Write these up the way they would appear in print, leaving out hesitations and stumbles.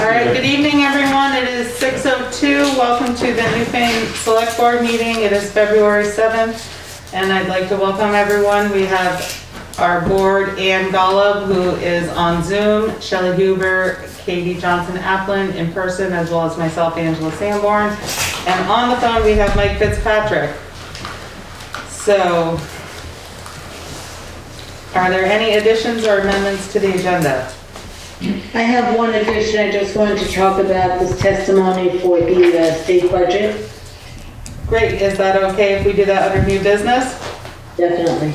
right, good evening, everyone. It is 6:02. Welcome to the Newfane Selectboard meeting. It is February 7th, and I'd like to welcome everyone. We have our board, Ann Golob, who is on Zoom, Shelley Huber, Katie Johnson-Applin in person, as well as myself, Angela Sanborn. And on the phone, we have Mike Fitzpatrick. So, are there any additions or amendments to the agenda? I have one addition. I just wanted to talk about this testimony for the state budget. Great, is that okay if we do that under new business? Definitely.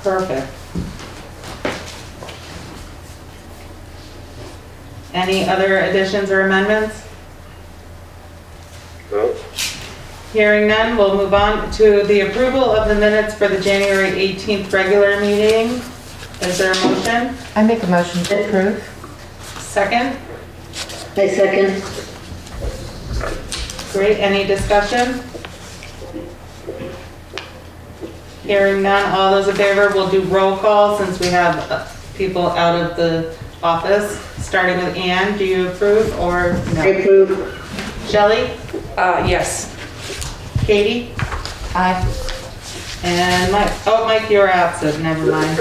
Perfect. Any other additions or amendments? No. Hearing none, we'll move on to the approval of the minutes for the January 18th regular meeting. Is there a motion? I make a motion to approve. Second? I second. Great, any discussion? Hearing none, all those in favor, we'll do roll call since we have people out of the office. Starting with Ann, do you approve or I no? approve. Shelley? Yes. Katie? Aye. And Mike, oh, Mike, you're absent, never mind.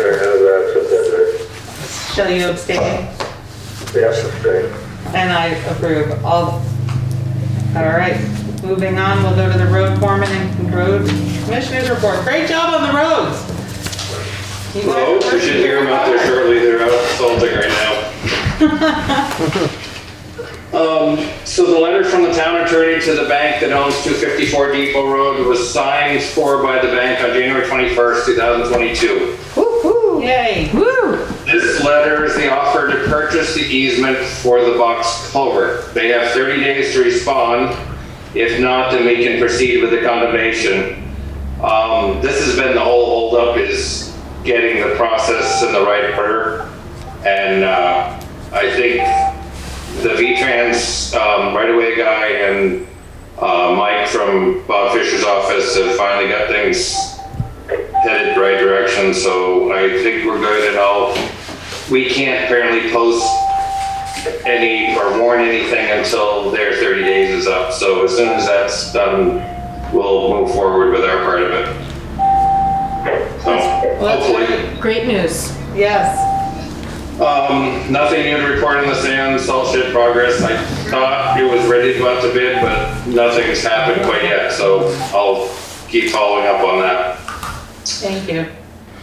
Shall you abstain? Yes, abstain. And I approve. All right, moving on, we'll go to the road foreman and road commissioners report. Great job on the roads. You guys are Well, we working should hear them out there hard. shortly. They're out salting right now. So the letter from the town attorney to the bank that owns 254 Depot Road was signed for by the bank on January 21st, 2022. Woo-hoo. Yay. Woo! This letter is the offer to purchase the easement for the box culvert. They have 30 days to respond. If not, then we can proceed with the condemnation. This has been the whole holdup, is getting the process in the right order. And I think the V-Trans right-of-way guy and Mike from Bob Fisher's office have finally got things headed the right direction. So I think we're good at all. We can't apparently post any or warn anything until their 30 days is up. So as soon as that's done, we'll move forward with our part of it. So hopefully. Great news. Yes. Nothing new to report on the sand, salt shed progress. I thought it was ready to go out to bid, but nothing's happened quite yet. So I'll keep following up on that. Thank you.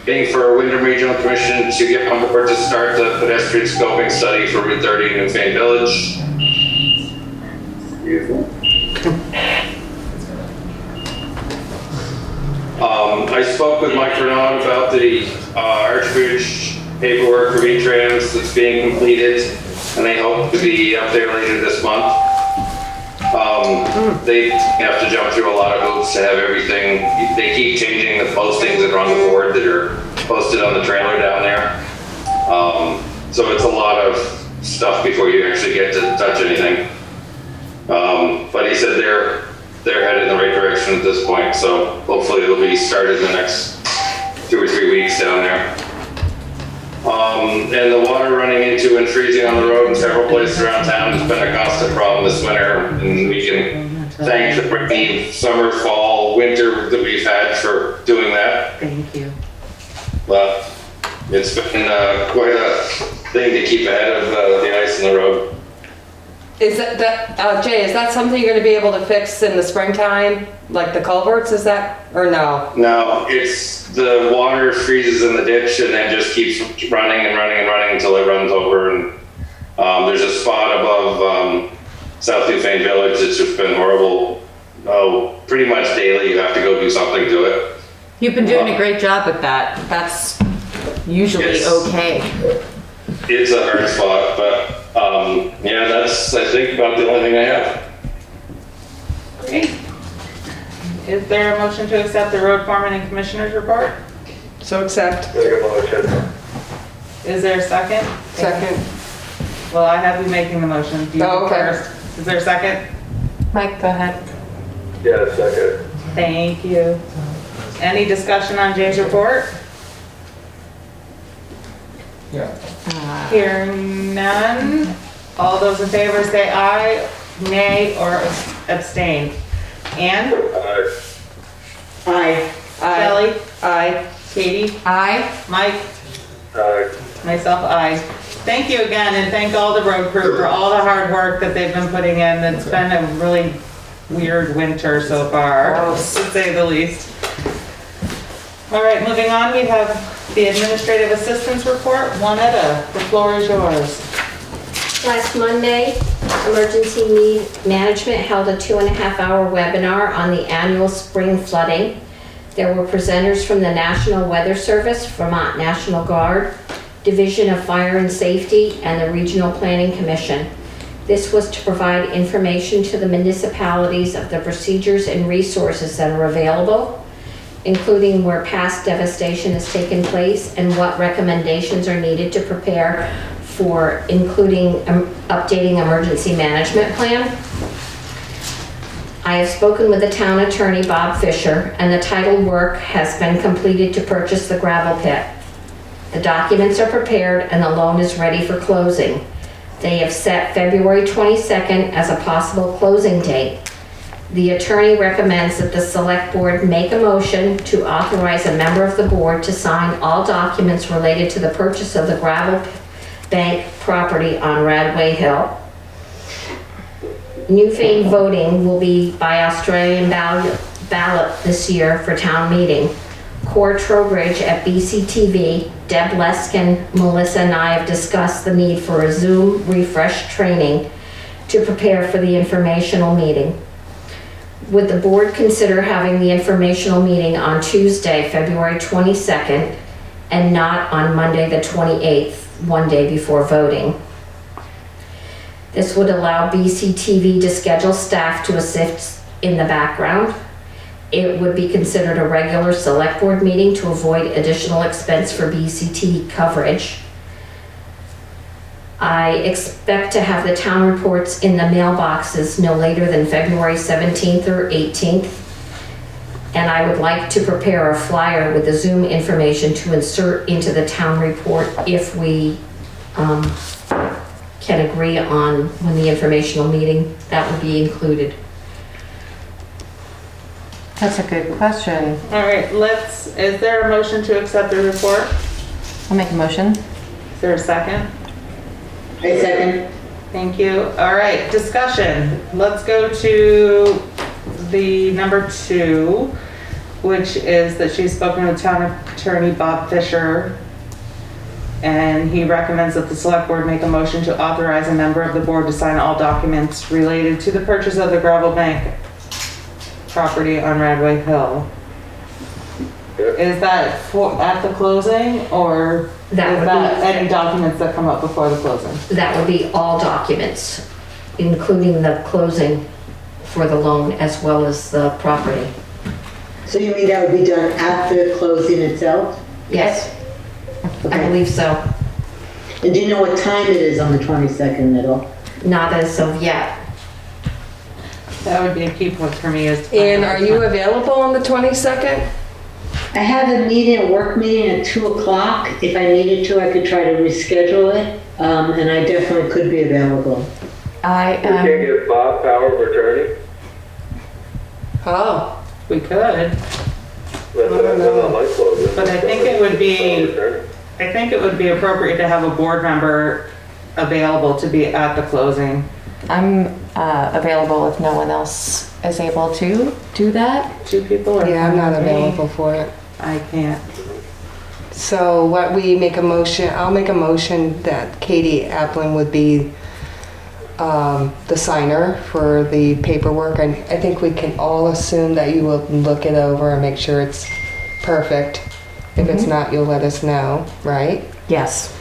Waiting for Wyndham Regional Commission to get on board to start the pedestrian scoping study for Route 30 in Newfane Village. Beautiful. I spoke with Mike Renaud about the Archbridge paperwork for V-Trans that's being completed, and they hope to be up there later this month. They have to jump through a lot of hoops to have everything. They keep changing the postings that are on the board that are posted on the trailer down there. So it's a lot of stuff before you actually get to touch anything. But he said they're headed in the right direction at this point, so hopefully it'll be started in the next 2 or 3 weeks down there. And the water running into and freezing on the road in several places around town has been a constant problem this winter, and we can thank the rainy summer, fall, winter that we've had for doing that. Thank you. But it's been quite a thing to keep ahead of the ice in the road. Is Jay, is that something you're going to be able to fix in the springtime? Like the culverts, is that, or no? No, it's the water freezes in the ditch and then just keeps running and running and running until it runs over. And there's a spot above South Newfane Village that's just been horrible. Oh, pretty much daily you have to go do something to it. You've been doing a great job with that. That's usually Yes. okay. It's a hard spot, but yeah, that's I think about the only thing I have. Great. Is there a motion to accept the road foreman and commissioners report? So accept. Make a motion. Is there a second? Second. Well, I have you making the motion. Do you Oh, go okay. first? Is there a second? Mike, go ahead. Yeah, second. Thank you. Any discussion on Jay's report? Yeah. Hearing none. All those in favor say aye, nay, or abstain. Ann? Aye. Aye. Shelley? Aye. Katie? Aye. Mike? Aye. Myself, aye. Thank you again, and thank all the road crew for all the hard work that they've been putting in. It's been a really weird winter so far, to say the least. All right, moving on, we have the administrative assistance report. Juanetta, the floor is yours. Last Monday, Emergency Need Management held a 2.5-hour webinar on the annual spring flooding. There were presenters from the National Weather Service, Vermont National Guard, Division of Fire and Safety, and the Regional Planning Commission. This was to provide information to the municipalities of the procedures and resources that are available, including where past devastation has taken place and what recommendations are needed to prepare for, including updating emergency management plan. I have spoken with the town attorney, Bob Fisher, and the title work has been completed to purchase the gravel pit. The documents are prepared and the loan is ready for closing. They have set February 22nd as a possible closing date. The attorney recommends that the select board make a motion to authorize a member of the board to sign all documents related to the purchase of the gravel bank property on Radway Hill. Newfane voting will be by Australian ballot this year for town meeting. Core Trowbridge at BCTV, Deb Leskin, Melissa and I have discussed the need for a Zoom refresh training to prepare for the informational meeting. Would the board consider having the informational meeting on Tuesday, February 22nd, and not on Monday the 28th, one day before voting? This would allow BCTV to schedule staff to assist in the background. It would be considered a regular select board meeting to avoid additional expense for BCT coverage. I expect to have the town reports in the mailboxes no later than February 17th or 18th. And I would like to prepare a flyer with the Zoom information to insert into the town report if we can agree on when the informational meeting, that would be included. That's a good question. All right, is there a motion to accept the report? I'll make a motion. Is there a second? I second. Thank you. All right, discussion. Let's go to the number 2, which is that she's spoken with town attorney Bob Fisher, and he recommends that the select board make a motion to authorize a member of the board to sign all documents related to the purchase of the gravel bank property on Radway Hill. Is that at the closing, or That is would that be- any documents that come up before the closing? That would be all documents, including the closing for the loan as well as the property. So you mean that would be done after closing itself? Yes, I Okay. believe so. And do you know what time it is on the 22nd at all? Not as of yet. That would be a key point for me is. And are you available on the 22nd? I have a meeting, a work meeting at 2 o'clock. If I needed to, I could try to reschedule it, and I definitely could be available. I We can't give Bob power of attorney? Oh, We could, That's not my closing. but I think it would be, Attorney. I think it would be appropriate to have a board member available to be at the closing. I'm available if no one else is able to do that. 2 people are. yeah, I'm not fine with me. available for it. I can't. So what we make a motion, I'll make a motion that Katie Applin would be the signer for the paperwork. And I think we can all assume that you will look it over and make sure it's perfect. If it's not, you'll let us know, right? Yes.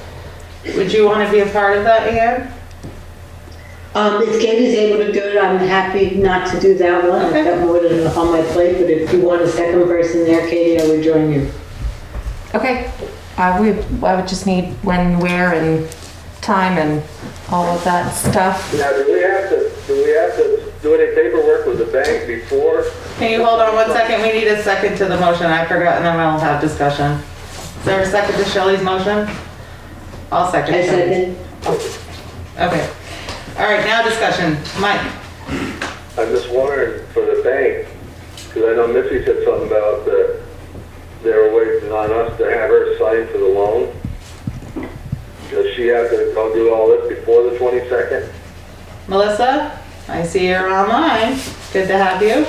Would you want to be a part of that, Ann? If Katie's able to do it, I'm happy not to do that one. I've got more than enough on my plate, but if you want a second person there, Katie, I would join you. Okay. I would just need when, where, and time and all of that stuff. Now, do we have to do any paperwork with the bank before? Can you hold on 1 second? We need a second to the motion. I forgot, and then we'll have discussion. Is there a second to Shelley's motion? I'll second. I Shelley's. second. Okay. All right, now discussion. Mike? I'm just wondering for the bank, because I know Missy said something about that they were waiting on us to have her sign for the loan. Does she have to go do all this before the 22nd? Melissa? I see you're online. Good to have you.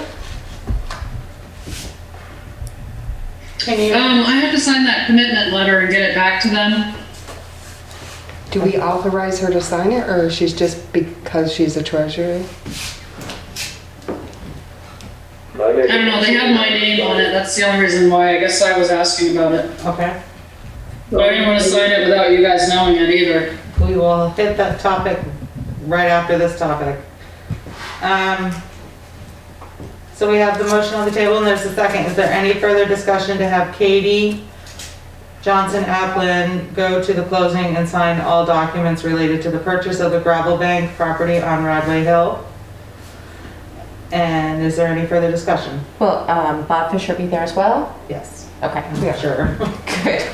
Can you? I have to sign that commitment letter and get it back to them. Do we authorize her to sign it, or she's just because she's a treasurer? I don't know, they have my name on it, that's the only reason why, I guess I was asking about it. Okay. But I didn't want to sign it without you guys knowing it either. We will hit that topic right after this topic. So we have the motion on the table and there's a second. Is there any further discussion to have Katie Johnson Applin go to the closing and sign all documents related to the purchase of the gravel bank property on Radway Hill? And is there any further discussion? Will Bob Fisher be there as well? Yes. Okay. Yeah, sure. Good.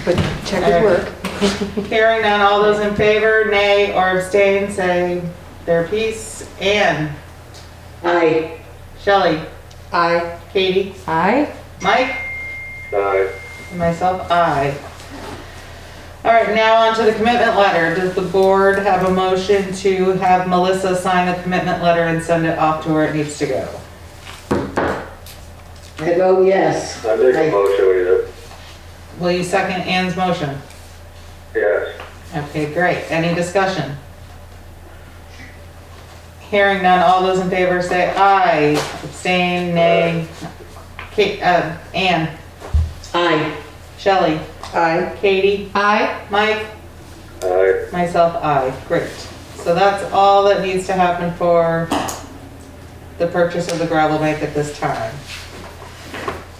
But check his work. Hearing none, all those in favor, nay, or abstain, say their piece. Ann? Aye. Shelley? Aye. Katie? Aye. Mike? Aye. And myself, aye. All right, now on to the commitment letter. Does the board have a motion to have Melissa sign the commitment letter and send it off to where it needs to go? I vote yes. I make a Aye. motion with it. Will you second Ann's motion? Yes. Okay, great. Any discussion? Hearing none, all those in favor say aye. Abstain, nay. Ann? Aye. Shelley? Aye. Katie? Aye. Mike? Aye. Myself, aye. Great. So that's all that needs to happen for the purchase of the gravel bank at this time.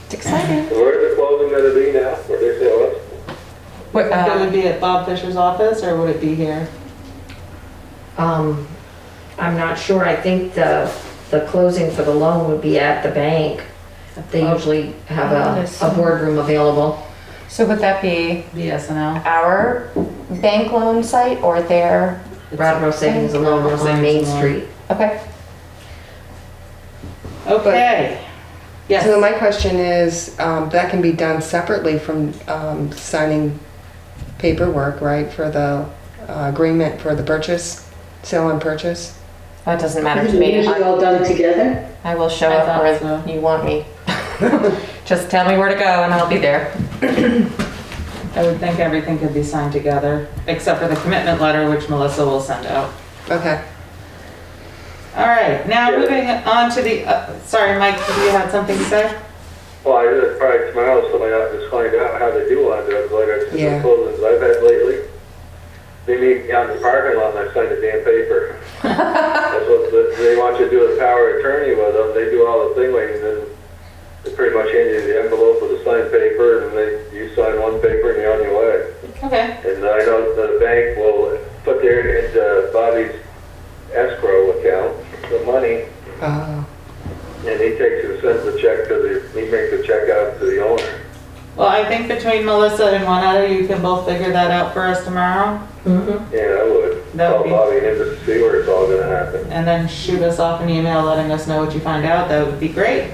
It's exciting. Where's the closing gonna be now? Where they sell us? What, It would be at Bob Fisher's office, or would it be here? I'm not sure. I think the closing for the loan would be at the bank. They usually have a boardroom available. so would that be BSNL. our bank loan site or their? Brattleboro Savings and Loan on Main Street. Okay. Okay. Yes. So my question is, that can be done separately from signing paperwork, right, for the agreement for the purchase, sale and purchase? That doesn't matter to Isn't it me. usually all done together? I will show I up thought where so. you want me. Just tell me where to go and I'll be there. I would think everything could be signed together, except for the commitment letter, which Melissa will send out. Okay. All right, now moving on to the, sorry, Mike, you had something to say? Well, I just probably tomorrow somebody ought to just find out how they do on it. Like I said, Yeah. the closings I've had lately, they meet me out in the parking lot and I sign the damn paper. That's what they want you to do a power of attorney with them. They do all the thing and then they pretty much hand you the envelope with the signed paper and then you sign one paper and you're on your way. Okay. And I know the bank will put their into Bobby's escrow account, the money, and he takes and sends the check he makes the check out to the owner. Well, I think between Melissa and Juanetta, you can both figure that out for us tomorrow, Mm-hmm. Yeah, I would. That would Call be- Bobby and him to see where it's all gonna happen. and then shoot us off an email letting us know what you find out. That would be great.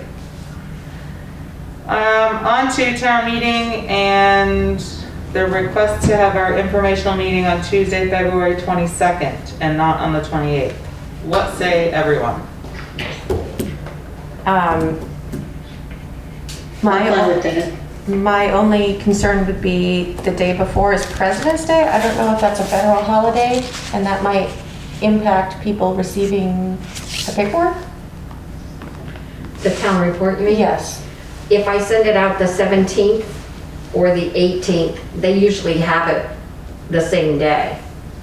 On to town meeting and the request to have our informational meeting on Tuesday, February 22nd, and not on the 28th. What say everyone? I'm fine with that. My only concern would be the day before is President's Day. I don't know if that's a federal holiday and that might impact people receiving the paperwork. The town report, you mean? Yes. If I send it out the 17th or the 18th, they usually have it the same day.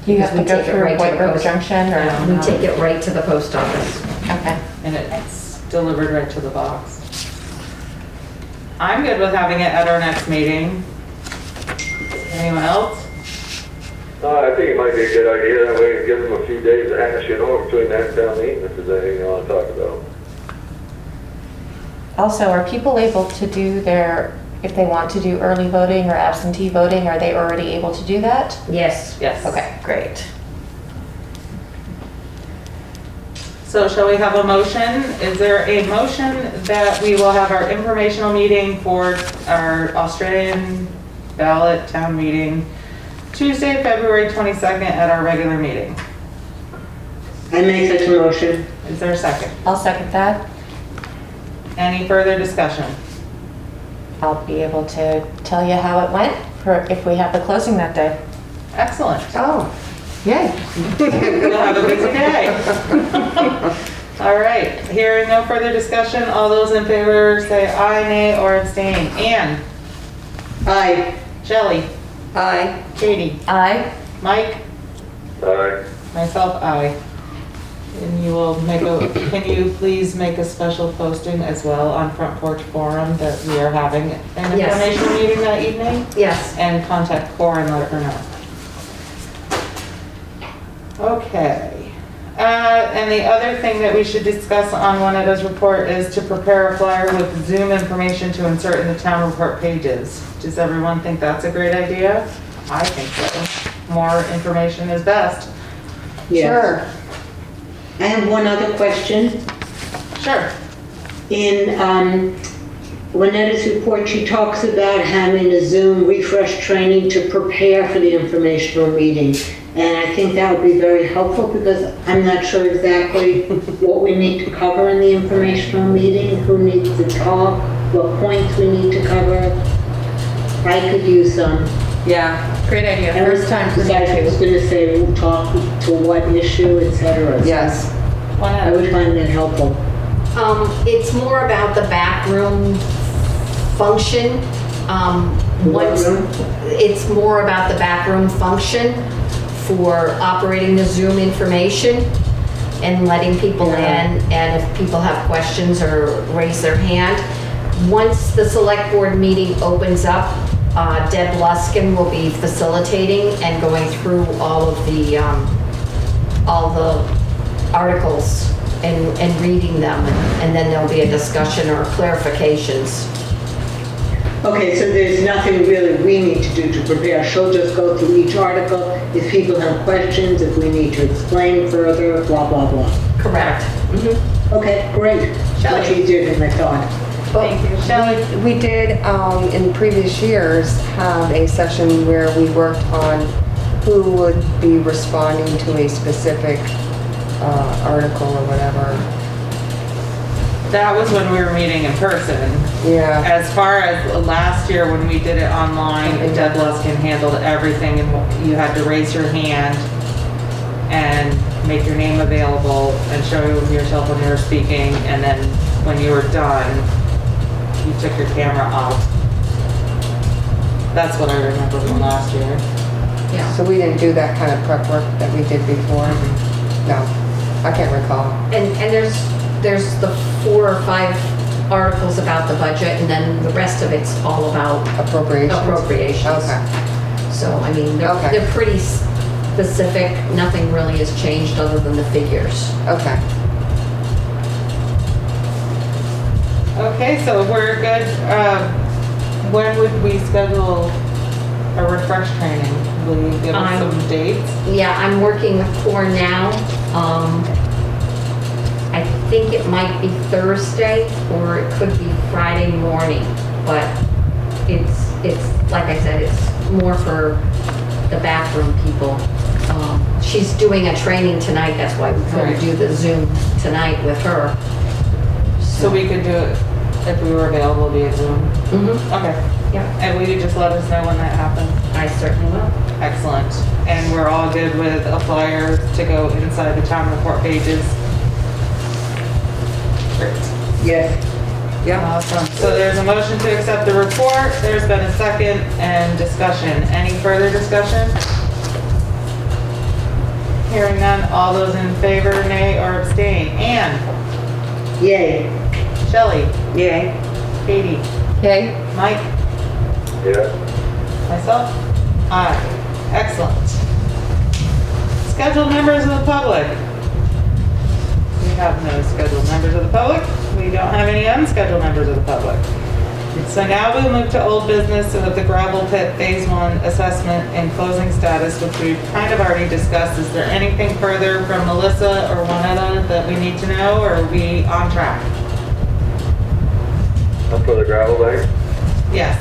You have to Because we go take it through right to White the River post. Junction or? We take it right to the post office. Okay. And it's delivered right to the box. I'm good with having it at our next meeting. Anyone else? I think it might be a good idea, that way it gives them a few days to hash it over between that and town meeting, if there's anything they wanna talk about. Also, are people able to do if they want to do early voting or absentee voting, are they already able to do that? Yes. Yes. Okay, great. So shall we have a motion? Is there a motion that we will have our informational meeting for our Australian ballot town meeting Tuesday, February 22nd at our regular meeting? I make such a motion. Is there a second? I'll second that. Any further discussion? I'll be able to tell you how it went for if we have the closing that day. Excellent. Oh, yay. We'll have a busy day. All right, hearing no further discussion, all those in favor say aye, nay, or abstain. Anne? Aye. Shelley? Aye. Katie? Aye. Mike? Aye. Myself, aye. And you will can you please make a special posting as well on Front Porch Forum that we are having an Yes. informational meeting that evening? Yes. And contact Cora and let her know. Okay. And the other thing that we should discuss on Juanita's report is to prepare a flyer with Zoom information to insert in the town report pages. Does everyone think that's a great idea? I think so. More information is best. Yes. Sure. I have one other question. Sure. In Juanita's report, she talks about having a Zoom refresh training to prepare for the informational meeting. And I think that would be very helpful because I'm not sure exactly what we need to cover in the informational meeting, who needs to talk, what points we need to cover. I could use some. Yeah. Great idea. And First time for me I was too. going to say, we'll talk to what issue, etc. Yes. I would find that helpful. It's more about the backroom function. Once, it's more about the backroom function for operating the Zoom information and letting people in, and if people have questions or raise their hand. Once the select board meeting opens up, Deb Luskin will be facilitating and going through all the articles and reading them, and then there'll be a discussion or clarifications. Okay, so there's nothing really we need to do to prepare. She'll just go through each article. If people have questions, if we need to explain further, blah, blah, blah. Correct. Okay, great. Shelley. Much easier than I thought. Thank you. Shelley? We did, in previous years, have a session where we worked on who would be responding to a specific article or whatever. That was when we were meeting in person. Yeah. As far as last year when we did it online, Deb Luskin handled everything and you had to raise your hand and make your name available and show yourself when you were speaking, and then when you were done, you took your camera off. That's what I remember from last year. Yeah. So we didn't do that kind of prep work that we did before? No, I can't recall. And there's the 4 or 5 articles about the budget, and then the rest of it's all about appropriations. Okay. So, I mean, they're pretty specific. Nothing really has changed other than the figures. Okay. Okay, so we're good. When would we schedule a refresh training? Will you give us some dates? Yeah, I'm working with Core now. I think it might be Thursday or it could be Friday morning, but it's like I said, it's more for the backroom people. She's doing a training tonight, that's why we couldn't do the Zoom tonight with her. So we could do it if we were available via Zoom? Mm-hmm. Okay. Yeah, And will you just let us know when that happens? I certainly will. Excellent. And we're all good with a flyer to go inside the town report pages? Great. Yes. Yeah. Awesome. So there's a motion to accept the report. There's been a second and discussion. Any further discussion? Hearing none. All those in favor, nay, or abstain? Anne? Yay. Shelley? Yay. Katie? Yay. Mike? Yeah. Myself? Aye. Excellent. Scheduled members of the public. We have no scheduled members of the public. We don't have any unscheduled members of the public. So now we'll move to old business with the gravel pit phase 1 assessment and closing status, which we've kind of already discussed. Is there anything further from Melissa or Juanetta that we need to know, or are we on track? Up for the gravel bank? Yes.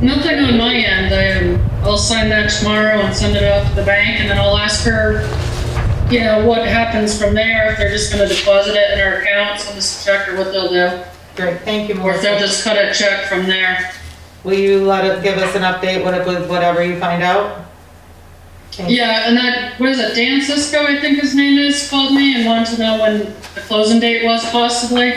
Nothing on my end. I'll sign that tomorrow and send it off to the bank, and then I'll ask her, you know, what happens from there, if they're just gonna deposit it in our account, send us a check, or what they'll do. Great, thank you, Or if they'll Melissa. just cut a check from there. Will you give us an update with whatever you find out? Thank you. Yeah, and that, what is it, Dan Cisco, I think his name is, called me and wanted to know when the closing date was possibly.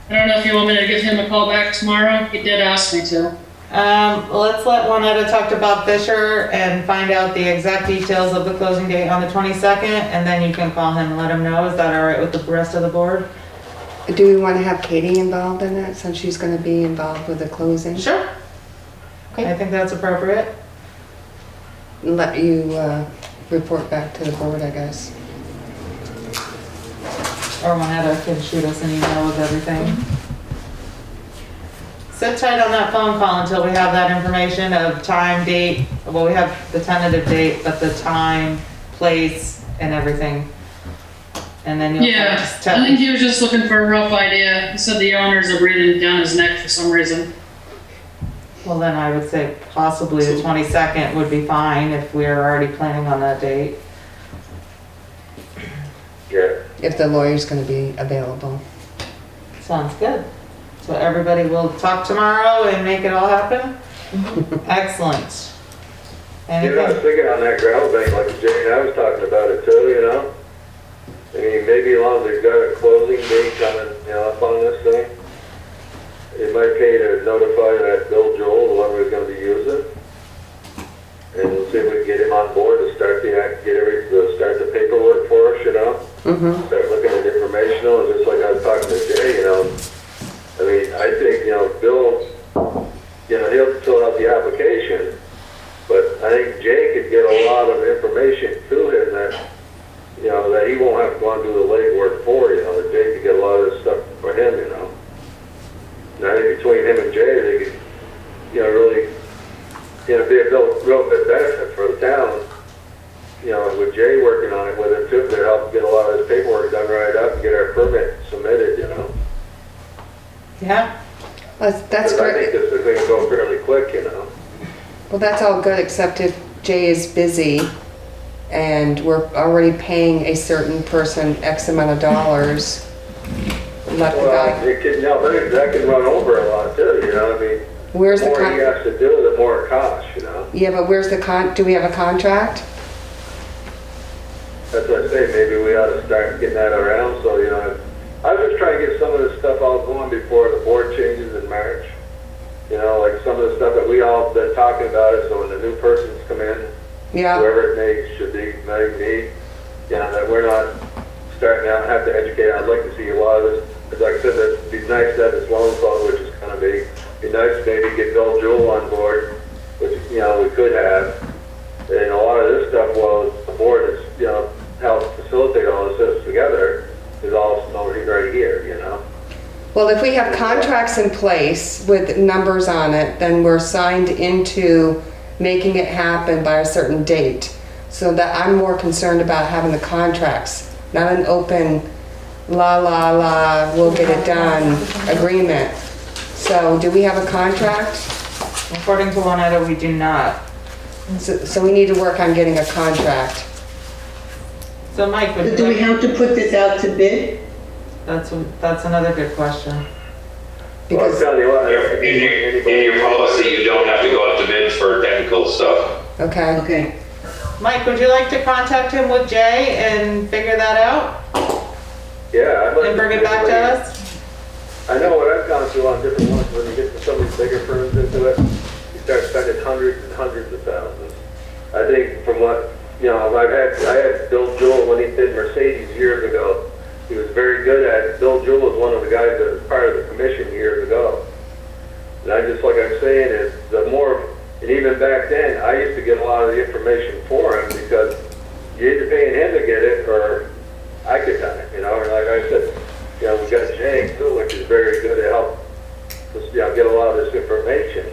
I don't know if you want me to give him a call back tomorrow. He did ask me to. Let's let Juanetta talk to Bob Fisher and find out the exact details of the closing date on the 22nd, and then you can call him and let him know. Is that all right with the rest of the board? Do we want to have Katie involved in that since she's going to be involved with the closing? Sure. Okay. I think that's appropriate. Let you report back to the board, I guess. Or Juanetta can shoot us an email with everything. Sit tight on that phone call until we have that information of time, date. Well, we have the tentative date, but the time, place, and everything. And then you'll Yeah, just I tell think he was just looking for a rough idea. He said the owners are breathing down his neck for some reason. Well, then I would say possibly the 22nd would be fine if we're already planning on that date. Yeah. If the lawyer's going to be available. Sounds good. So everybody will talk tomorrow and make it all happen? Excellent. Yeah, I was Anything? thinking on that gravel bank, like Jay and I was talking about it too, you know? I mean, maybe as long as they've got a closing date coming, you know, up on this thing, it might pay to notify that Bill Joel, the one we're gonna be using. And we'll see if we can get him on board to start start the paperwork for us, you know? Mm-hmm. Start looking at informational, and just like I was talking to Jay, you know, I mean, I think, you know, Bill, you know, he'll fill out the application, but I think Jay could get a lot of information to him that, you know, that he won't have to go and do the legwork for, you know, that Jay could get a lot of this stuff for him, you know. And I think between him and Jay, they could, you know, really, you know, be a real good benefit for the town. You know, with Jay working on it with him too, to help get a lot of this paperwork done right up and get our permit submitted, you know. Yeah, That's 'Cause I think great. this is going to go fairly quick, you know. Well, that's all good, except if Jay is busy and we're already paying a certain person X amount of dollars. Let the Well, guy, it can, no, but that can run over a lot too, you know, I mean, where's the the more he has to do, the more it costs, you know. yeah, but where's the do we have a contract? That's what I say, maybe we ought to start getting that around, so, you know, I was just trying to get some of this stuff all going before the board changes in March. You know, like some of the stuff that we all been talking about it, so when the new persons come in, Yeah, whoever it may should be, may need, you know, that we're not starting out and have to educate. I'd like to see a lot of this, because like I said, it'd be nice to have this loan fund, which is kind of big. Be nice to maybe get Bill Jewell on board, which, you know, we could have. And a lot of this stuff, well, the board is, you know, help facilitate all this together, is all right here, you know. well, if we have contracts in place with numbers on it, then we're signed into making it happen by a certain date. So that I'm more concerned about having the contracts, not an open la la la, we'll get it done agreement. So do we have a contract? according to Juanetta, we do not. So we need to work on getting a contract. So Mike, would you Do we like- have to put this out to bid? that's another good question. Well, I'm Because, telling you what, In your policy, you don't have to go out to bid for technical stuff. okay, Okay. Mike, would you like to contact him with Jay and figure that out yeah, I'd like and bring it back to us? I know what I've gone through on different ones, when you get to some of these bigger firms into it, you start spending hundreds and hundreds of thousands. I think from what, you know, I had Bill Jewell when he did Mercedes years ago. He was very good at it. Bill Jewell was one of the guys that was part of the commission years ago. And I just, like I'm saying, is the more, and even back then, I used to get a lot of the information for him because you're either paying him to get it or I could done it, you know, and like I said, you know, we got Jay too, which is very very good to help us, get a lot of this information.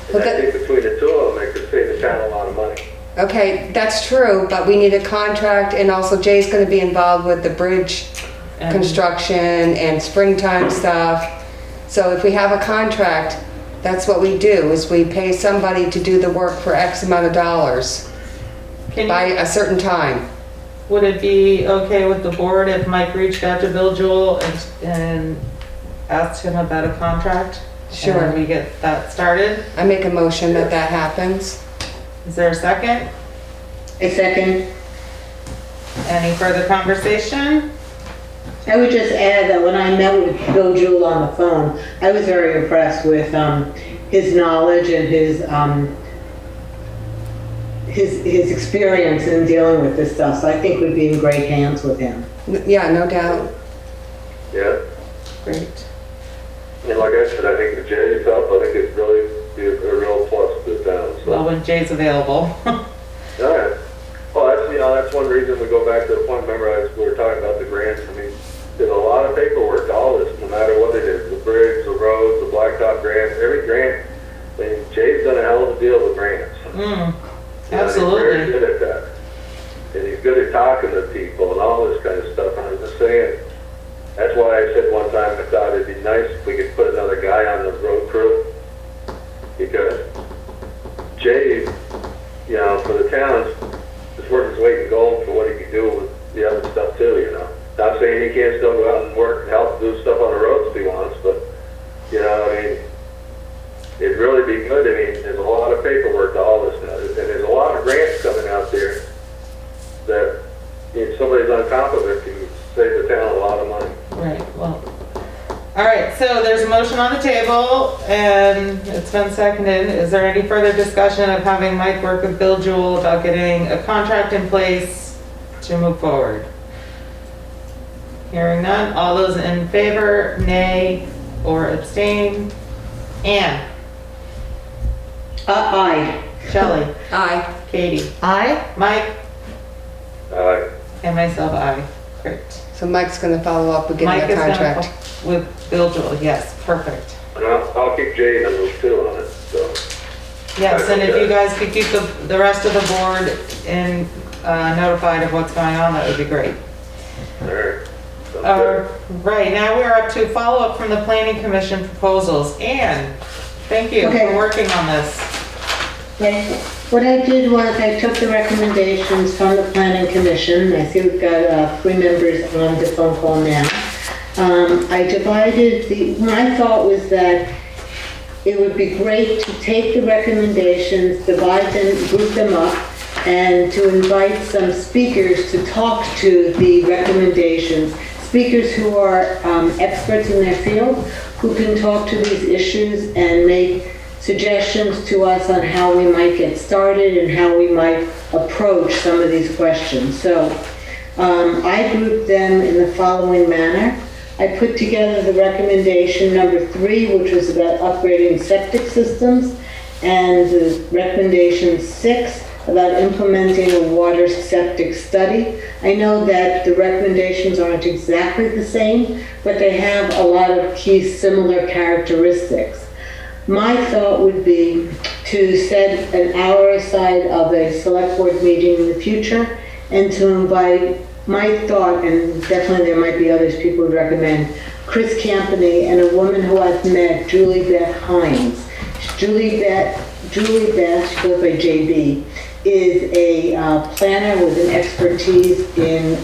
And Well, I think between the two of them, it could save the town a lot of money. Okay, that's true, but we need a contract, and also Jay's gonna be involved with the bridge And- construction and springtime stuff. So if we have a contract, that's what we do, is we pay somebody to do the work for X amount of dollars by a certain time. Would it be okay with the board if Mike reached out to Bill Jewell and asked him about a contract? Sure. And we get that started? I make a motion that that happens. Is there a second? A second. Any further conversation? I would just add that when I met with Bill Jewell on the phone, I was very impressed with his knowledge and his experience in dealing with this stuff. So I think we'd be in great hands with him. Yeah, no doubt. Yeah. Great. And like I said, I think the Jay's help, I think it'd really be a real plus to the town, so. Well, when Jay's available. All right. Well, that's one reason we go back to the point, remember, we were talking about the grants. I mean, there's a lot of paperwork to all this, no matter what it is, the bridge, the roads, the blacktop grants, every grant. I mean, Jay's done a hell of a deal with grants. Absolutely. He's very good at that. And he's good at talking to people and all this kind of stuff. And I'm just saying, that's why I said one time I thought it'd be nice if we could put another guy on the road crew. Because Jay, for the towns, is worth his weight in gold for what he can do with the other stuff too, Not saying he can't still go out and work and help do stuff on the roads if he wants, but, it'd really be good. I mean, there's a lot of paperwork to all this now, and there's a lot of grants coming out there that, if somebody's on top of it, can save the town a lot of money. Right, well, all right, so there's a motion on the table and it's been seconded. Is there any further discussion of having Mike work with Bill Jewell about getting a contract in place to move forward? Hearing none, all those in favor, nay, or abstain? Ann? Aye. Shelley? Aye. Katie? Aye. Mike? Alright. And myself, aye. Great. So Mike's gonna follow up with Mike getting is a gonna contract. with Bill Jewell, yes, perfect. And I'll keep Jay in the loop too on it, so. Yes, and if you guys could keep the rest of the board notified of what's going on, that would be great. Alright. Sounds good. Right, now we're up to follow-up from the planning commission proposals. Ann, thank you Okay. for working on this. Okay. What I did was I took the recommendations from the planning commission. I see we've got 3 members on the phone call now. I divided my thought was that it would be great to take the recommendations, divide them, group them up, and to invite some speakers to talk to the recommendations. Speakers who are experts in their field, who can talk to these issues and make suggestions to us on how we might get started and how we might approach some of these questions. So I grouped them in the following manner. I put together the recommendation number 3, which was about upgrading septic systems, and the recommendation 6 about implementing a water septic study. I know that the recommendations aren't exactly the same, but they have a lot of key similar characteristics. My thought would be to set an hour aside of a select board meeting in the future and to invite, my thought, and definitely there might be others people would recommend, Chris Campany and a woman who I've met, Julie Beth Hines. Julie Beth, she goes by JB, is a planner with an expertise in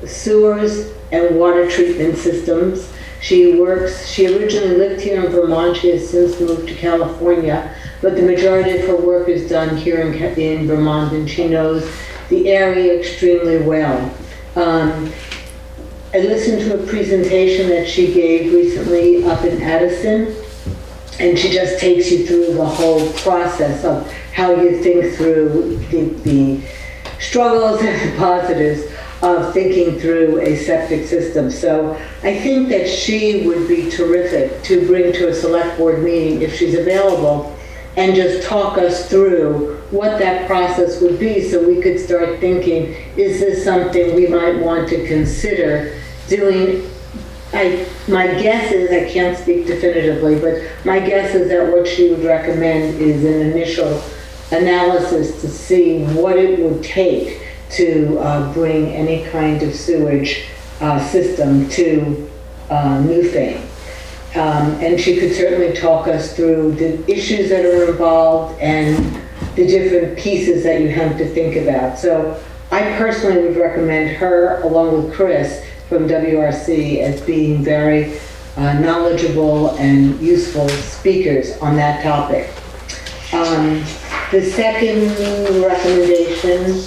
sewers and water treatment systems. She originally lived here in Vermont. She has since moved to California, but the majority of her work is done here in Vermont, and she knows the area extremely well. I listened to a presentation that she gave recently up in Addison, and she just takes you through the whole process of how you think through the struggles and the positives of thinking through a septic system. So I think that she would be terrific to bring to a select board meeting if she's available and just talk us through what that process would be so we could start thinking, is this something we might want to consider doing my guess is, I can't speak definitively, but my guess is that what she would recommend is an initial analysis to see what it would take to bring any kind of sewage system to Newfane. And she could certainly talk us through the issues that are involved and the different pieces that you have to think about. So I personally would recommend her, along with Chris from WRC, as being very knowledgeable and useful speakers on that topic. The second recommendation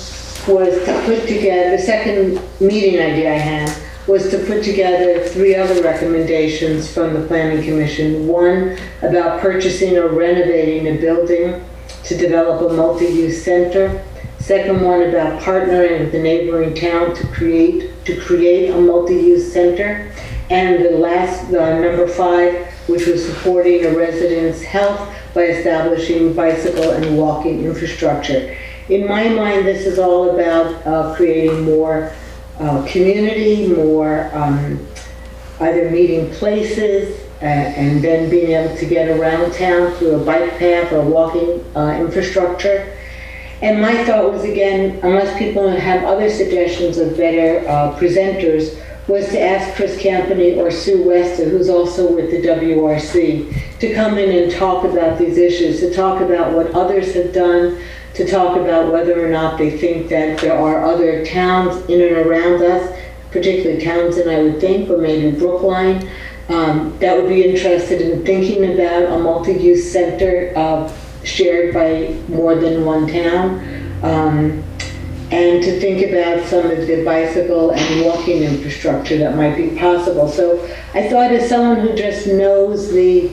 was to put together, the second meeting idea I had was to put together 3 other recommendations from the Planning Commission. One about purchasing or renovating a building to develop a multi-use center. Second one about partnering with the neighboring town to create a multi-use center. And the last, number 5, which was supporting a resident's health by establishing bicycle and walking infrastructure. In my mind, this is all about creating more community, more either meeting places, and then being able to get around town through a bike path or walking infrastructure. And my thought was, again, unless people have other suggestions of better presenters, was to ask Chris Campany or Sue Wester, who's also with the WRC, to come in and talk about these issues, to talk about what others have done, to talk about whether or not they think that there are other towns in and around us, particularly Townsend, I would think, or maybe Brookline, that would be interested in thinking about a multi-use center shared by more than one town, and to think about some of the bicycle and walking infrastructure that might be possible. So I thought, as someone who just knows the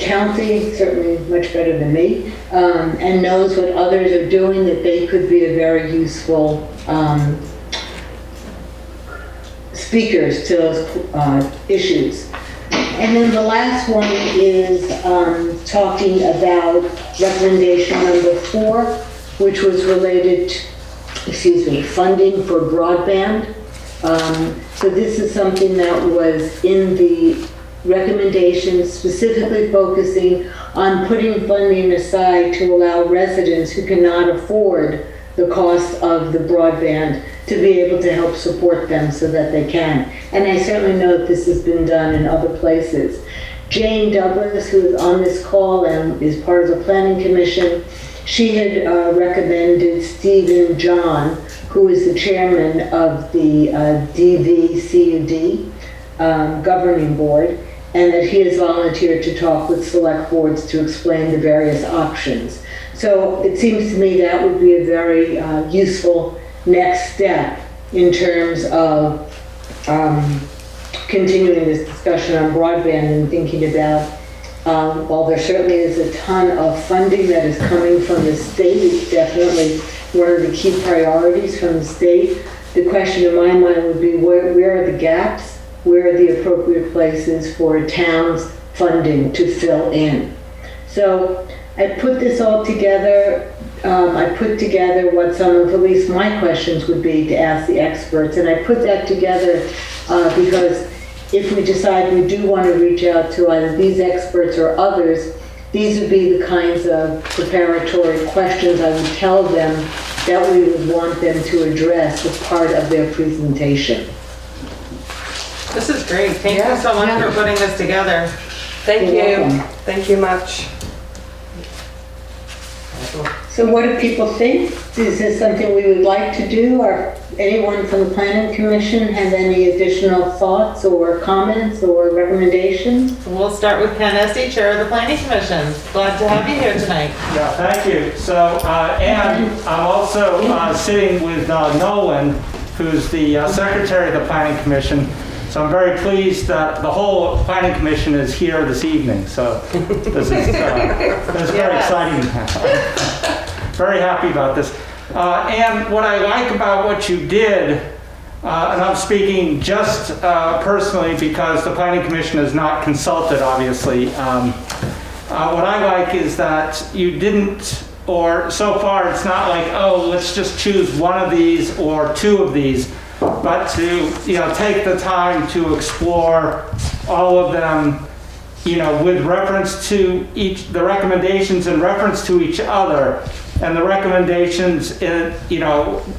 county, certainly much better than me, and knows what others are doing, that they could be a very useful speakers to those issues. And then the last one is talking about recommendation number 4, which was related to, funding for broadband. So this is something that was in the recommendations, specifically focusing on putting funding aside to allow residents who cannot afford the cost of the broadband to be able to help support them so that they can. And I certainly know that this has been done in other places. Jane Douglas, who is on this call and is part of the Planning Commission, she had recommended Stephen John, who is the chairman of the DVCUD governing board, and that he has volunteered to talk with select boards to explain the various options. So it seems to me that would be a very useful next step in terms of continuing this discussion on broadband and thinking about, while there certainly is a ton of funding that is coming from the state, it's definitely one of the key priorities from the state. The question in my mind would be, where are the gaps? Where are the appropriate places for towns' funding to fill in? So I put this all together. I put together what some of at least my questions would be to ask the experts. And I put that together because if we decide we do want to reach out to either these experts or others, these would be the kinds of preparatory questions I would tell them that we would want them to address as part of their presentation. This is great. Thank you so much for putting this together. Thank You're you. welcome. Thank you much. So what do people think? Is this something we would like to do? Or anyone from the Planning Commission have any additional thoughts or comments or recommendations? We'll start with Ken Esty, Chair of the Planning Commission. Glad to have you here tonight. Yeah, thank you. So, and I'm also sitting with Nolan, who's the Secretary of the Planning Commission. So I'm very pleased that the whole Planning Commission is here this evening. So this is very exciting. Very happy about this. And what I like about what you did, and I'm speaking just personally because the Planning Commission is not consulted, obviously. What I like is that you didn't, or so far it's not like, oh, let's just choose one of these or two of these. but to, take the time to explore all of them, with reference to the recommendations in reference to each other, and the recommendations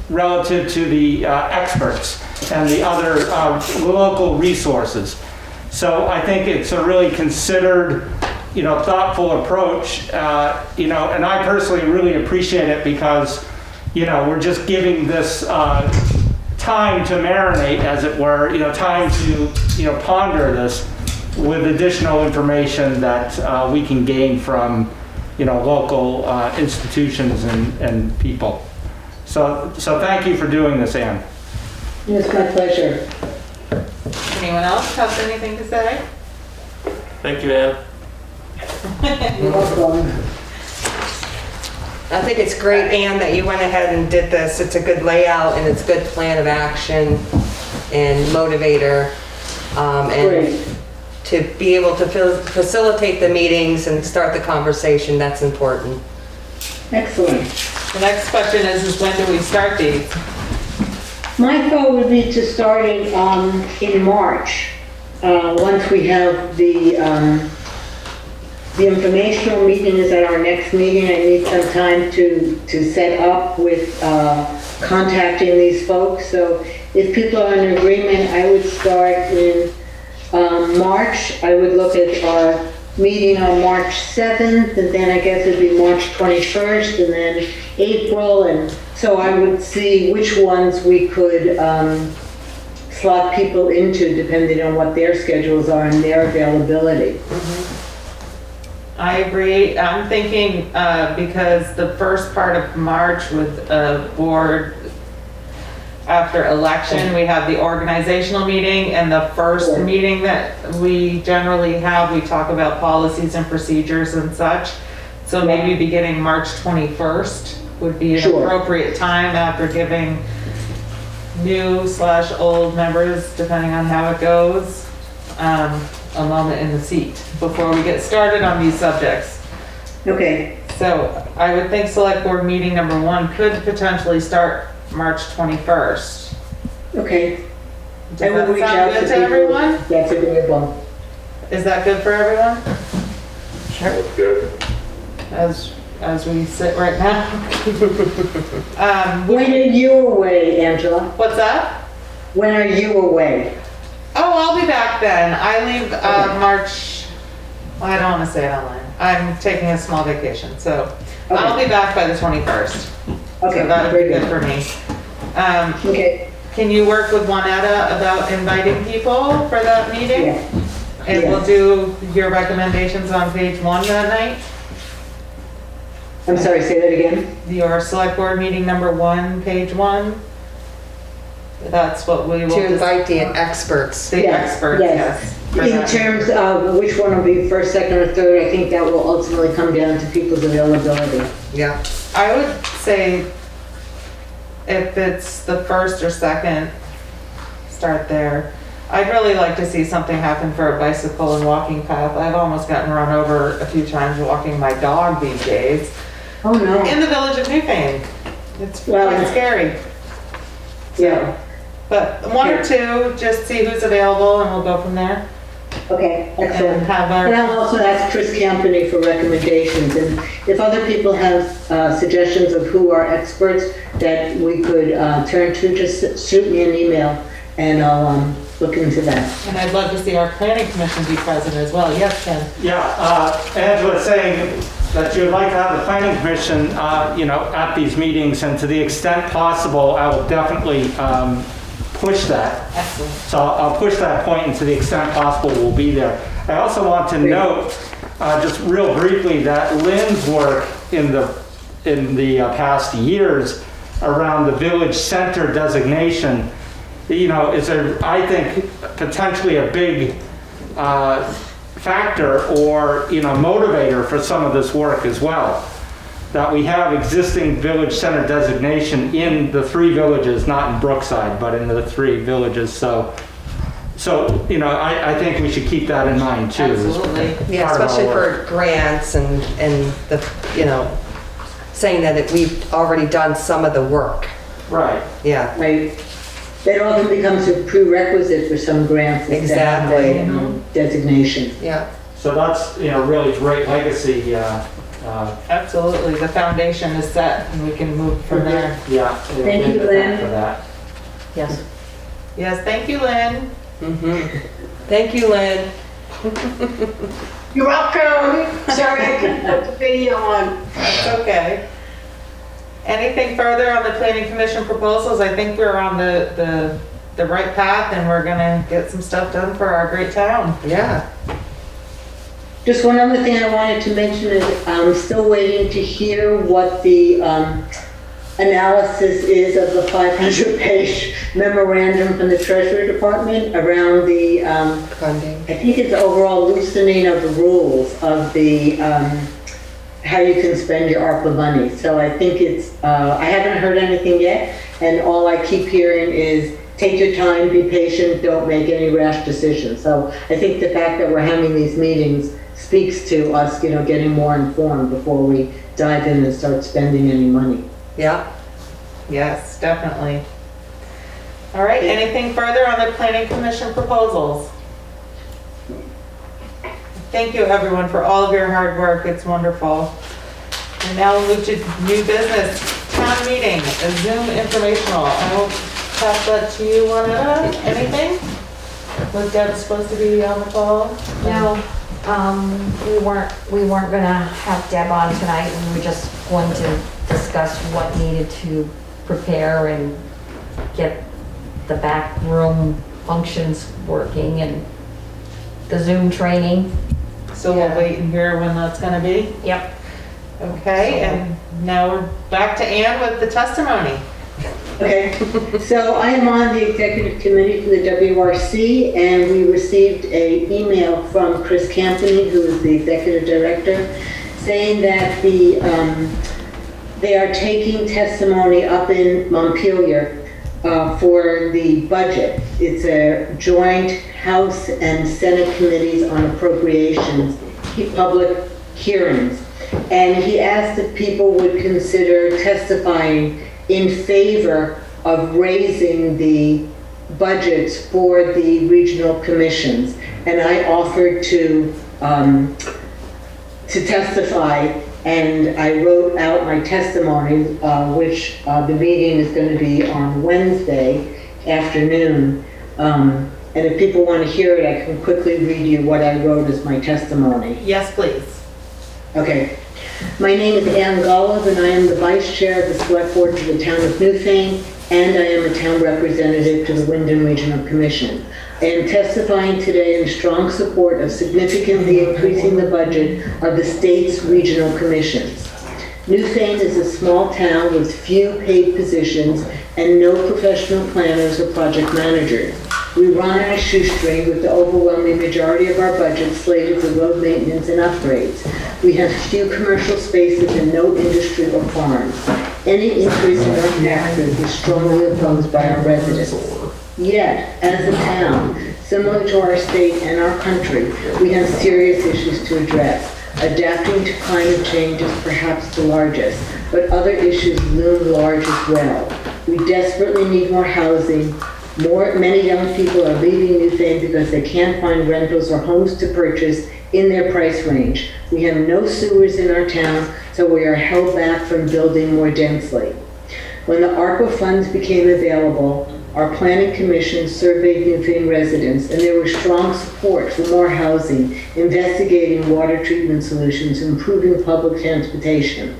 relative to the experts and the other local resources. So I think it's a really considered, thoughtful approach, and I personally really appreciate it because, we're just giving this time to marinate, as it were, time to, ponder this with additional information that we can gain from, local institutions and people. So thank you for doing this, Ann. It's my pleasure. Anyone else have anything to say? Thank you, Ann. You're welcome. I think it's great, Ann, that you went ahead and did this. It's a good layout and it's a good plan of action and motivator. And Great. to be able to facilitate the meetings and start the conversation, that's important. Excellent. The next question is when do we start these? My thought would be to start it in March, once we have the informational meeting is at our next meeting. I need some time to set up with contacting these folks. So if people are in agreement, I would start in March. I would look at our meeting on March 7th, and then I guess it'd be March 21st, and then April, and so I would see which ones we could slot people into depending on what their schedules are and their availability. I agree. I'm thinking because the first part of March with a board after election, we have the organizational meeting, and the first meeting that we generally have, we talk about policies and procedures and such. So maybe beginning March 21st would be an appropriate time after giving new/old members, depending on how it goes, a moment in the seat before we get started on these subjects. Okay. So I would think select board meeting number 1 could potentially start March 21st. Okay. Does that sound good to everyone? That's a good one. Is that good for everyone? That's good. As we sit right now? When are you away, Angela? What's that? When are you away? Oh, I'll be back then. I leave March, well, I don't want to say it online. I'm taking a small vacation, so I'll be back by the 21st. Okay, So that would very be good for me. Okay. Can you work with Juanetta about inviting people for that meeting? Yeah. And we'll do your recommendations on page 1 that night? I'm sorry, say that again? Your select board meeting number 1, page 1? That's what we will. To invite the experts. The experts, yes. for In that. terms of which one will be first, second, or third, I think that will ultimately come down to people's availability. Yeah. I would say if it's the first or second, start there. I'd really like to see something happen for a bicycle and walking path. I've almost gotten run over a few times walking my dog these days. Oh, no. In the village of Newfane. It's Well, quite scary. Yeah. But 1 or 2, just see who's available and we'll go from there. Okay, And excellent. have And our, I'll also ask Chris Campany for recommendations, and if other people have suggestions of who are experts that we could turn to, just shoot me an email and I'll look into that. and I'd love to see our planning commission be present as well. Yes, Ken? Yeah, Angela's saying that you would like to have the planning commission, at these meetings, and to the extent possible, I will definitely push that. Excellent. So I'll push that point, and to the extent possible, we'll be there. I also want to note, just real briefly, that Lynn's work in the past years around the village center designation, is I think, potentially a big factor or, motivator for some of this work as well. That we have existing village center designation in the 3 villages, not in Brookside, but in the 3 villages. So I think we should keep that in mind too. Absolutely. Yeah, Part of our especially work. for grants and the, saying that we've already done some of the work. Right. Yeah. Right. That often becomes a prerequisite for some grants. is to have Exactly. a, designation. Yeah. So that's, really great legacy, Absolutely, the foundation is set and we can move from there. yeah. Thank you, Lynn. For that. Yes. Yes, thank you, Lynn. Thank you, Lynn. You're welcome. Sorry I couldn't put the video on. That's okay. Anything further on the planning commission proposals? I think we're on the right path and we're gonna get some stuff done for our great town. Yeah. Just one other thing I wanted to mention is I'm still waiting to hear what the analysis is of the 500-page memorandum from the Treasury Department around the, Funding. I think it's overall loosening of the rules of the, how you can spend your ARPA money. So I think it's, I haven't heard anything yet, and all I keep hearing is take your time, be patient, don't make any rash decisions. So I think the fact that we're having these meetings speaks to us, getting more informed before we dive in and start spending any money. Yeah. Yes, definitely. All right, anything further on the planning commission proposals? Thank you, everyone, for all of your hard work. It's wonderful. And now we'll move to new business, town meeting, a Zoom informational. I will pass that to you, Juanetta. Anything? Was Deb supposed to be on the call? No, we weren't gonna have Deb on tonight. We were just going to discuss what needed to prepare and get the back room functions working and the Zoom training. So we'll wait and hear when that's gonna be? Yep. Okay, and now we're back to Ann with the testimony. Okay, so I am on the executive committee for the WRC, and we received an email from Chris Campany, who is the executive director, saying that they are taking testimony up in Montpelier for the budget. It's a joint House and Senate committees on appropriations, public hearings. And he asked if people would consider testifying in favor of raising the budgets for the regional commissions. And I offered to testify, and I wrote out my testimony, which the meeting is going to be on Wednesday afternoon. And if people want to hear it, I can quickly read you what I wrote as my testimony. Yes, please. Okay. My name is Ann Golob, and I am the Vice Chair of the Select Board for the Town of Newfane, and I am a Town Representative to the Wyndham Regional Commission. I am testifying today in strong support of significantly increasing the budget of the state's regional commissions. Newfane is a small town with few paid positions and no professional planners or project managers. We run on a shoestring with the overwhelming majority of our budget slated for road maintenance and upgrades. We have few commercial spaces and no industry or farms. Any increase in our taxes is strongly opposed by our residents. Yet, as a town, similar to our state and our country, we have serious issues to address. Adapting to climate change is perhaps the largest, but other issues loom large as well. We desperately need more housing. Many young people are leaving Newfane because they can't find rentals or homes to purchase in their price range. We have no sewers in our town, so we are held back from building more densely. When the ARPA funds became available, our planning commission surveyed Newfane residents, and there was strong support for more housing, investigating water treatment solutions, improving public transportation.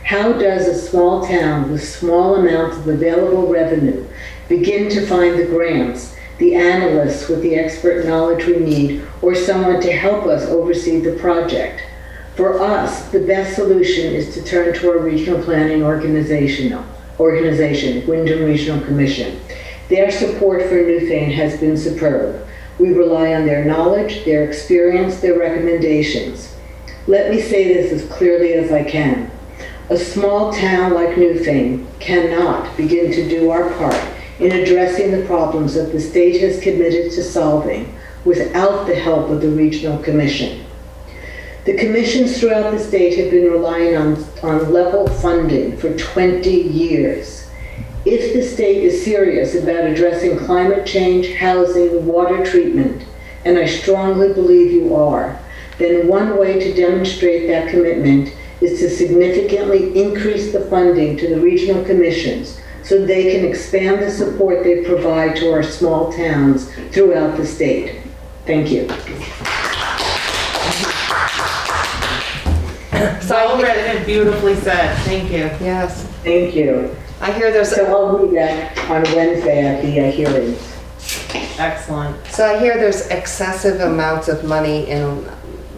How does a small town with small amounts of available revenue begin to find the grants, the analysts with the expert knowledge we need, or someone to help us oversee the project? For us, the best solution is to turn to our regional planning organization, Wyndham Regional Commission. Their support for Newfane has been superb. We rely on their knowledge, their experience, their recommendations. Let me say this as clearly as I can. A small town like Newfane cannot begin to do our part in addressing the problems that the state has committed to solving without the help of the Regional Commission. The commissions throughout the state have been relying on level funding for 20 years. If the state is serious about addressing climate change, housing, water treatment, and I strongly believe you are, then one way to demonstrate that commitment is to significantly increase the funding to the regional commissions so they can expand the support they provide to our small towns throughout the state. Thank you. Well written and beautifully said. Thank you. Yes. Thank you. I hear there's, So I'll read that on Wednesday at the hearings. Excellent. so I hear there's excessive amounts of money in,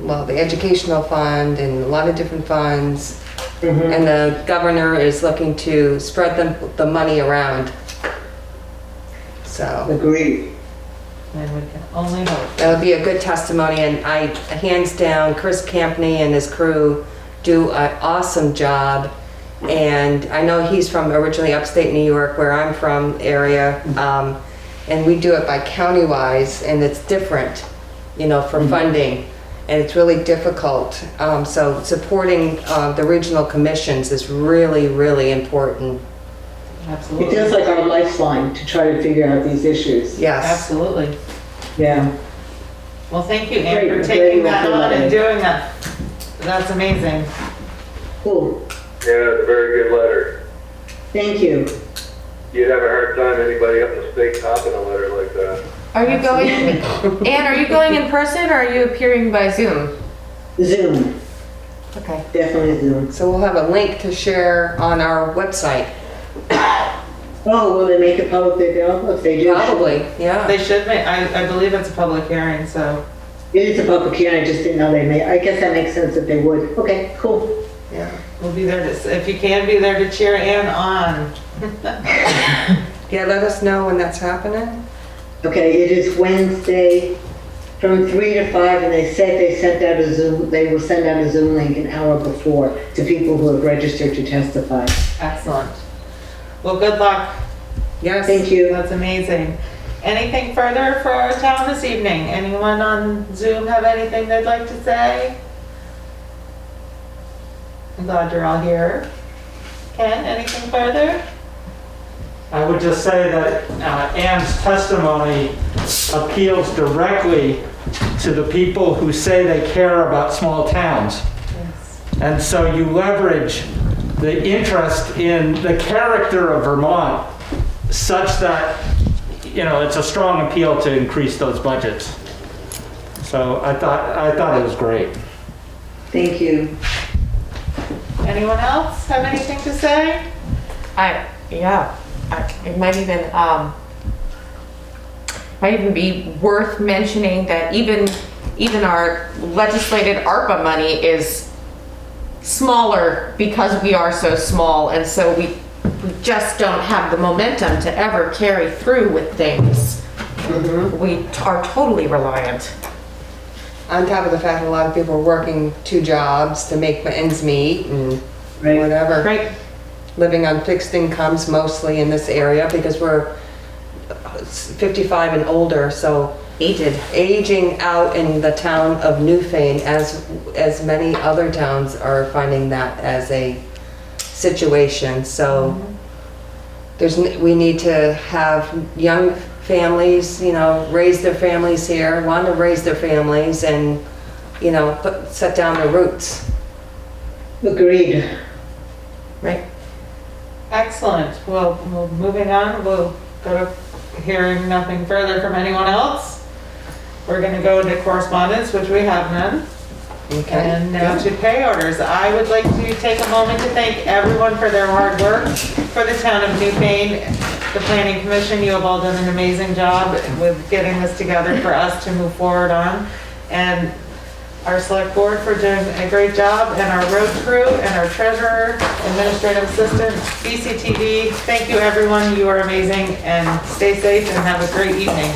well, the educational fund and a lot of different funds. And the governor is looking to spread the money around. So Agreed. And we can only hope. that'll be a good testimony, and I, hands down, Chris Campney and his crew do an awesome job. And I know he's from originally upstate New York, where I'm from, area, and we do it by county-wise, and it's different, you know, for funding, and it's really difficult. So supporting the regional commissions is really, really important. It Absolutely. feels like our lifeline to try to figure out these issues. Yes. Absolutely. Yeah. Well, thank you, Anne, for Great, taking very that well on and done. doing that. That's amazing. Cool. Yeah, it's a very good letter. Thank you. You'd have a hard time anybody up in the state topping a letter like that. Are you going, Anne, are you going in person or are you appearing by Zoom? Zoom. Okay. Definitely Zoom. So we'll have a link to share on our website. Oh, will they make it publicly available? If they do. Probably, yeah. They should make, I believe it's a public hearing, so. It is a public hearing, I just didn't know they may. I guess that makes sense that they would. Okay, cool. Yeah. We'll be there to, if you can be there to cheer Ann on. Yeah, let us know when that's happening. Okay, it is Wednesday from 3 to 5, and they said they sent out a Zoom, they will send out a Zoom link an hour before to people who have registered to testify. Excellent. Well, good luck. Yes. Thank you. That's amazing. Anything further for our town this evening? Anyone on Zoom have anything they'd like to say? I'm glad you're all here. Ken, anything further? I would just say that Ann's testimony appeals directly to the people who say they care about small towns. Yes. And so you leverage the interest in the character of Vermont such that, you know, it's a strong appeal to increase those budgets. So I thought it was great. Thank you. Anyone else have anything to say? It might even be worth mentioning that even our legislated ARPA money is smaller because we are so small, and so we just don't have the momentum to ever carry through with things. We are totally reliant. On top of the fact that a lot of people are working 2 jobs to make ends meet and Right. whatever. Right. Living on fixed incomes mostly in this area because we're 55 and older, so aging out in the town of Newfane, as many other towns are finding that as a situation. So we need to have young families, you know, raise their families here, want to raise their families, and, you know, set down their roots. Agreed. Right. Excellent. Well, moving on, we'll go to hearing nothing further from anyone else. We're going to go into correspondence, which we have none. Okay. And now to pay orders. I would like to take a moment to thank everyone for their hard work for the town of Newfane. The Planning Commission, you have all done an amazing job with getting this together for us to move forward on. And our select board for doing a great job, and our road crew, and our treasurer, administrative assistant, BCTV. Thank you, everyone. You are amazing, and stay safe and have a great evening.